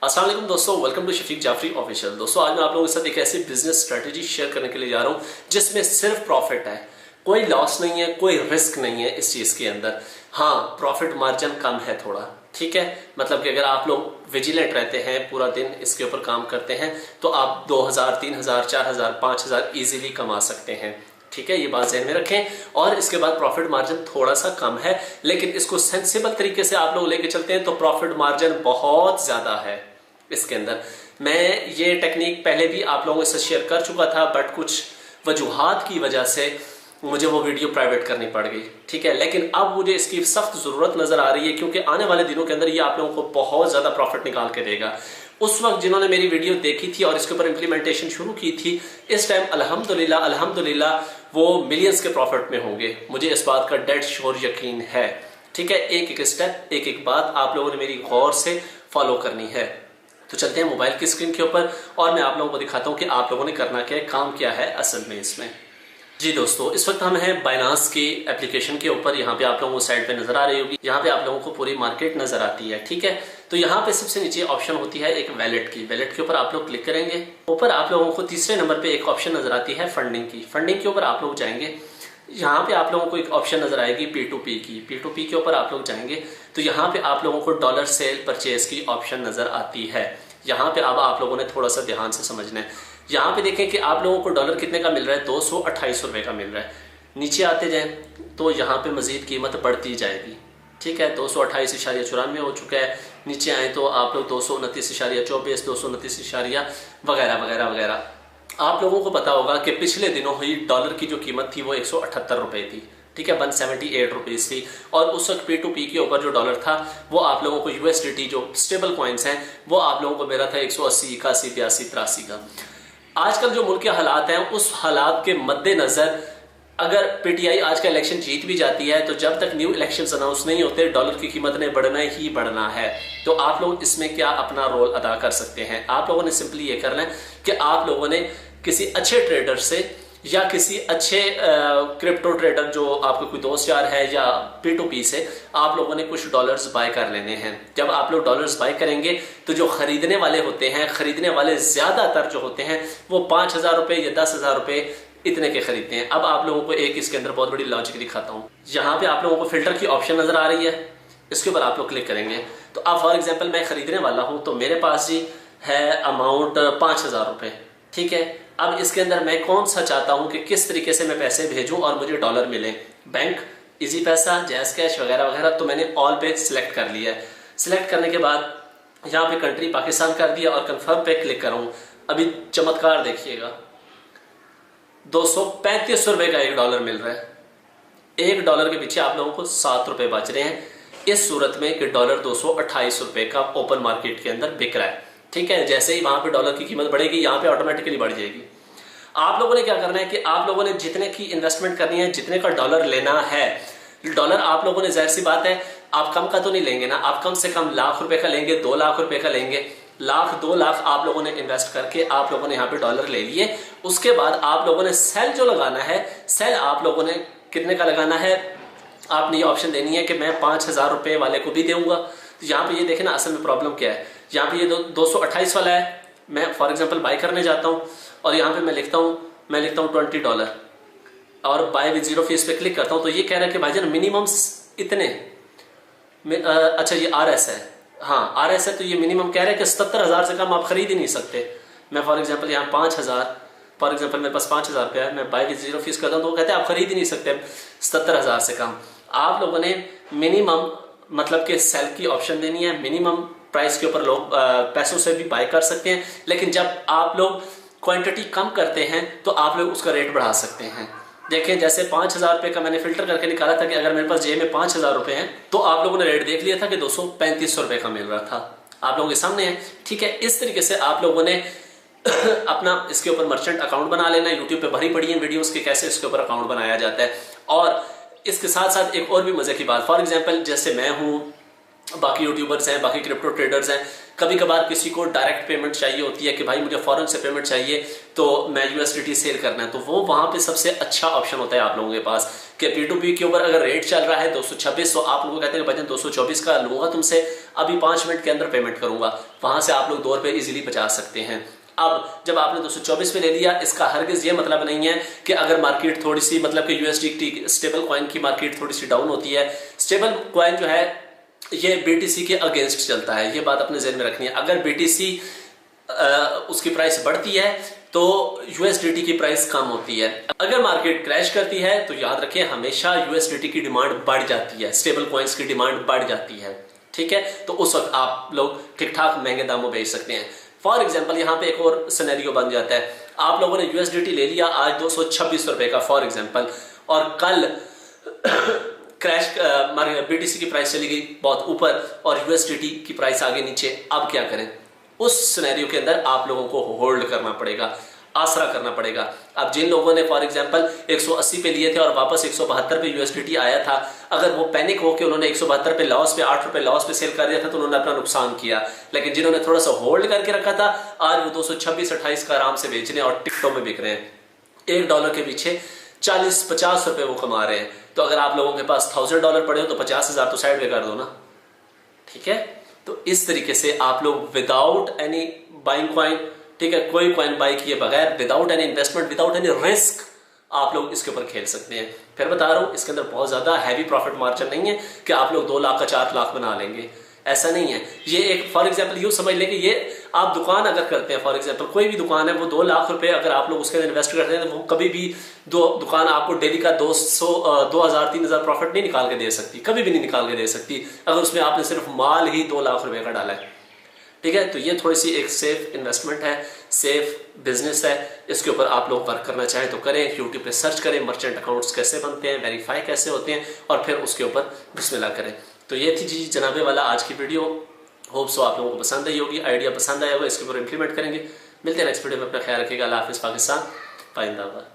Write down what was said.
अस्सलाम वालेकुम दोस्तों, welcome to Shafiq Jafri official. दोस्तों आज मैं आप लोगों के साथ एक ऐसी बिजनेस स्ट्रेटजी शेयर करने के लिए जा रहा हूं जिसमें सिर्फ प्रॉफिट है, कोई लॉस नहीं है, कोई रिस्क नहीं है इस चीज के अंदर। हाँ, प्रॉफिट मार्जिन कम है थोड़ा, ठीक है। मतलब कि अगर आप लोग विजिलेंट रहते हैं, पूरा दिन इसके ऊपर काम करते हैं, तो आप 2000, 3000, 4000, 5000 इजीली कमा सकते हैं, ठीक है। ये बात ध्यान में रखें। और इसके बाद प्रॉफिट मार्जिन थोड़ा सा कम है, लेकिन इसको सेंसिबल तरीके से आप लोग लेके चलते हैं तो प्रॉफिट मार्जिन बहुत ज्यादा है इसके अंदर। मैं ये टेक्निक पहले भी आप लोगों से शेयर कर चुका था, बट कुछ वजूहात की वजह से मुझे वो वीडियो प्राइवेट करनी पड़ गई, ठीक है। लेकिन अब मुझे इसकी सख्त जरूरत नजर आ रही है, क्योंकि आने वाले दिनों के अंदर ये आप लोगों को बहुत ज्यादा प्रॉफिट निकाल के देगा। उस वक्त जिन्होंने मेरी वीडियो देखी थी और इसके ऊपर इंप्लीमेंटेशन शुरू की थी, इस टाइम अल्हम्दुलिल्लाह अल्हम्दुलिल्लाह वो मिलियंस के प्रॉफिट में होंगे, मुझे इस बात का डेड श्योर यकीन है, ठीक है। एक एक स्टेप, एक एक बात आप लोगों ने मेरी गौर से फॉलो करनी है। तो चलते हैं मोबाइल की स्क्रीन के ऊपर और मैं आप लोगों को दिखाता हूं कि आप लोगों ने करना क्या है, काम क्या है असल में इसमें। जी दोस्तों, इस वक्त हम हैं बाइनांस की एप्लीकेशन के ऊपर। यहाँ पे आप लोगों को साइड पे नजर आ रही होगी, यहाँ पे आप लोगों को पूरी मार्केट नजर आती है, ठीक है। तो यहाँ पे सबसे नीचे ऑप्शन होती है एक वैलेट की। वैलेट के ऊपर आप लोग क्लिक करेंगे। ऊपर आप लोगों को तीसरे नंबर पे एक ऑप्शन नजर आती है फंडिंग की। फंडिंग के ऊपर आप लोग जाएंगे, यहाँ पे आप लोगों को एक ऑप्शन नजर आएगी P2P की। P2P के ऊपर आप लोग जाएंगे तो यहाँ पे आप लोगों को डॉलर सेल परचेज की ऑप्शन नजर आती है। यहाँ पे अब आप लोगों ने थोड़ा सा ध्यान से समझना है। यहाँ पे देखें कि आप लोगों को डॉलर कितने का मिल रहा है, 228 रुपए का मिल रहा है। नीचे आते जाएं तो यहाँ पे मजीद कीमत बढ़ती जाएगी, ठीक है। 228.94 हो चुका है। नीचे आए तो आप लोग 229.24, 229 वगैरह वगैरह वगैरह। आप लोगों को पता होगा कि पिछले दिनों हुई डॉलर की जो कीमत थी वो 178 रुपए थी, ठीक है, 178 रुपीज थी। और उस वक्त P2P के ऊपर जो डॉलर था वो आप लोगों को USDT जो स्टेबल कॉइन्स हैं वो आप लोगों को मिला था 180, 81, 82, 83 का। आजकल जो मुल्क के हालात हैं उस हालात के मद्देनजर अगर PTI आज का इलेक्शन जीत भी जाती है तो जब तक न्यू इलेक्शंस अनाउंस नहीं होते डॉलर की कीमत ने बढ़ना ही बढ़ना है। तो आप लोग इसमें क्या अपना रोल अदा कर सकते हैं? आप लोगों ने सिंपली ये करना है कि आप लोगों ने किसी अच्छे ट्रेडर से या किसी अच्छे क्रिप्टो ट्रेडर जो आपका कोई दोस्त यार है या P2P से आप लोगों ने कुछ डॉलर्स बाय कर लेने हैं। जब आप लोग डॉलर्स बाय करेंगे तो जो खरीदने वाले होते हैं, खरीदने वाले ज्यादातर जो होते हैं वो 5000 रुपए या 10,000 रुपए इतने के खरीदते हैं। अब आप लोगों को एक इसके अंदर बहुत बड़ी लॉजिक दिखाता हूँ। यहाँ पे आप लोगों को फिल्टर की ऑप्शन नजर आ रही है, इसके ऊपर आप लोग क्लिक करेंगे तो अब फॉर एग्जाम्पल मैं खरीदने वाला हूँ तो मेरे पास जी है अमाउंट 5000 रुपए, ठीक है। अब इसके अंदर मैं कौन सा चाहता हूं कि किस तरीके से मैं पैसे भेजूं और मुझे डॉलर मिले, बैंक, इजी पैसा, जैज कैश वगैरह वगैरह। तो मैंने ऑल पे सिलेक्ट कर लिया है। सिलेक्ट करने के बाद यहाँ पे कंट्री पाकिस्तान कर दिया और कंफर्म पे क्लिक करूं। अभी चमत्कार देखिएगा, 235 रुपए का $1 मिल रहा है। $1 के पीछे आप लोगों को 7 रुपए बच रहे हैं, इस सूरत में कि डॉलर 228 रुपए का ओपन मार्केट के अंदर बिक रहा है, ठीक है। जैसे ही वहां पे डॉलर की कीमत बढ़ेगी यहाँ पे ऑटोमेटिकली बढ़ जाएगी। आप लोगों ने क्या करना है कि आप लोगों ने जितने की इन्वेस्टमेंट करनी है, जितने का डॉलर लेना है, डॉलर आप लोगों ने जाहिर सी बात है आप कम का तो नहीं लेंगे ना, आप कम से कम लाख रुपए का लेंगे, 2 लाख रुपए का लेंगे। लाख 2 लाख आप लोगों ने इन्वेस्ट करके आप लोगों ने यहाँ पे डॉलर ले लिए। उसके बाद आप लोगों ने सेल जो लगाना है, सेल आप लोगों ने कितने का लगाना है, आपने ये ऑप्शन देनी है कि मैं 5000 रुपए वाले को भी दूंगा। तो यहाँ पे ये देखें ना असल में प्रॉब्लम क्या है। यहाँ पे ये 228 वाला है, मैं फॉर एग्जांपल बाय करने जाता हूँ और यहाँ पे मैं लिखता हूँ $20 और बाय विद जीरो फीस पे क्लिक करता हूँ तो ये कह रहा है कि भाईजान मिनिमम इतने अच्छा ये RS है, हाँ RS है, तो ये मिनिमम कह रहा है कि 77,000 से कम आप खरीद ही नहीं सकते। मैं फॉर एग्जाम्पल यहाँ 5000, फॉर एग्जाम्पल मेरे पास 5000 रुपया है, मैं बाय विद जीरो फीस करता हूँ तो वो कहते हैं आप खरीद ही नहीं सकते 77,000 से कम। आप लोगों ने मिनिमम मतलब कि सेल की ऑप्शन देनी है। मिनिमम प्राइस के ऊपर लोग पैसों से भी बाय कर सकते हैं, लेकिन जब आप लोग क्वांटिटी कम करते हैं तो आप लोग उसका रेट बढ़ा सकते हैं। देखें जैसे 5000 रुपए का मैंने फिल्टर करके निकाला था कि अगर मेरे पास जेब में 5000 रुपए हैं तो आप लोगों ने रेट देख लिया था कि 235 रुपए का मिल रहा था, आप लोगों के सामने है, ठीक है। इस तरीके से आप लोगों ने अपना इसके ऊपर मर्चेंट अकाउंट बना लेना। यूट्यूब पे भरी पड़ी है वीडियोस के कैसे इसके ऊपर अकाउंट बनाया जाता है। और इसके साथ साथ एक और भी मजे की बात, फॉर एग्जाम्पल जैसे मैं हूँ बाकी यूट्यूबर्स हैं, बाकी क्रिप्टो ट्रेडर्स हैं, कभी कभार किसी को डायरेक्ट पेमेंट चाहिए होती है कि भाई मुझे फॉरेन से पेमेंट चाहिए तो मैं यूएसडीटी सेल करना है, तो वो वहां पे सबसे अच्छा ऑप्शन होता है आप लोगों के पास कि P2P के ऊपर अगर रेट चल रहा है 226, तो आप लोगों को कहते हैं भजन 224 का लूंगा तुमसे, अभी 5 मिनट के अंदर पेमेंट करूंगा, वहां से आप लोग 2 रुपए इजीली बचा सकते हैं। अब जब आपने 224 पे ले लिया, इसका हरगिज ये मतलब नहीं है कि अगर मार्केट थोड़ी सी मतलब कि यूएसडी स्टेबल कॉइन की मार्केट थोड़ी सी डाउन होती है, स्टेबल कॉइन जो है ये बीटीसी के अगेंस्ट चलता है, ये बात अपने ज़हन में रखनी है। अगर बीटीसी उसकी प्राइस बढ़ती है तो यूएसडीटी की प्राइस कम होती है। अगर मार्केट क्रैश करती है तो याद रखें हमेशा यूएसडीटी की डिमांड बढ़ जाती है, स्टेबल कॉइन्स की डिमांड बढ़ जाती है, ठीक है। तो उस वक्त आप लोग ठीक ठाक महंगे दामों बेच सकते हैं। फॉर एग्जाम्पल यहाँ पे एक और सिनेरियो बन जाता है, आप लोगों ने यूएसडीटी ले लिया आज 226 रुपए का फॉर एग्जाम्पल, और कल क्रैश बीटीसी की प्राइस चली गई बहुत ऊपर और यूएसडीटी की प्राइस आगे नीचे, अब क्या करें? उस सिनेरियो के अंदर आप लोगों को होल्ड करना पड़ेगा, आसरा करना पड़ेगा। अब जिन लोगों ने फॉर एग्जांपल 180 पे लिए थे और वापस 172 पे यूएसडीटी आया था, अगर वो पैनिक होकर उन्होंने 172 पे लॉस पे 8 रुपए लॉस पे सेल कर दिया था तो उन्होंने अपना नुकसान किया। लेकिन जिन्होंने थोड़ा सा होल्ड करके रखा था, आज वो 226-28 का आराम से बेच रहे हैं और टिकटों में बिक रहे हैं। $1 के पीछे 40-50 रुपए वो कमा रहे हैं। तो अगर आप लोगों के पास $1000 पड़े हो तो 50,000 तो साइड में कर दो ना, ठीक है। तो इस तरीके से आप लोग विदाउट एनी बाइंग कॉइन, ठीक है, कोई कॉइन बाई किए बगैर, without any investment, without any risk, आप लोग इसके ऊपर खेल सकते हैं। फिर बता रहा हूं इसके अंदर बहुत ज्यादा हैवी प्रॉफिट मार्जिन नहीं है कि आप लोग 2 लाख का 4 लाख बना लेंगे, ऐसा नहीं है। ये एक फॉर एग्जांपल यूं समझ लें कि ये आप दुकान अगर करते हैं, फॉर एग्जांपल कोई भी दुकान है, वो 2 लाख रुपए अगर आप लोग उसके अंदर इन्वेस्ट करते हैं तो वो कभी भी दुकान आपको डेली का 2000-3000 प्रॉफिट नहीं निकाल के दे सकती, कभी भी नहीं निकाल के दे सकती, अगर उसमें आपने सिर्फ माल ही 2 लाख रुपए का डाला है, ठीक है। तो ये थोड़ी सी एक सेफ इन्वेस्टमेंट है, सेफ बिजनेस है, इसके ऊपर आप लोग वर्क करना चाहें तो करें। यूट्यूब पे सर्च करें मर्चेंट अकाउंट्स कैसे बनते हैं, वेरीफाई कैसे होते हैं, और फिर उसके ऊपर बिस्मिल्लाह करें। तो ये थी जी जनाबे वाला आज की वीडियो। होप सो आप लोगों को पसंद आई होगी, आइडिया पसंद आया होगा, इसके ऊपर इंप्लीमेंट करेंगे। मिलते हैं नेक्स्ट वीडियो में, अपना ख्याल रखिएगा। अल्लाह हाफिज़। पाकिस्तान जिंदाबाद।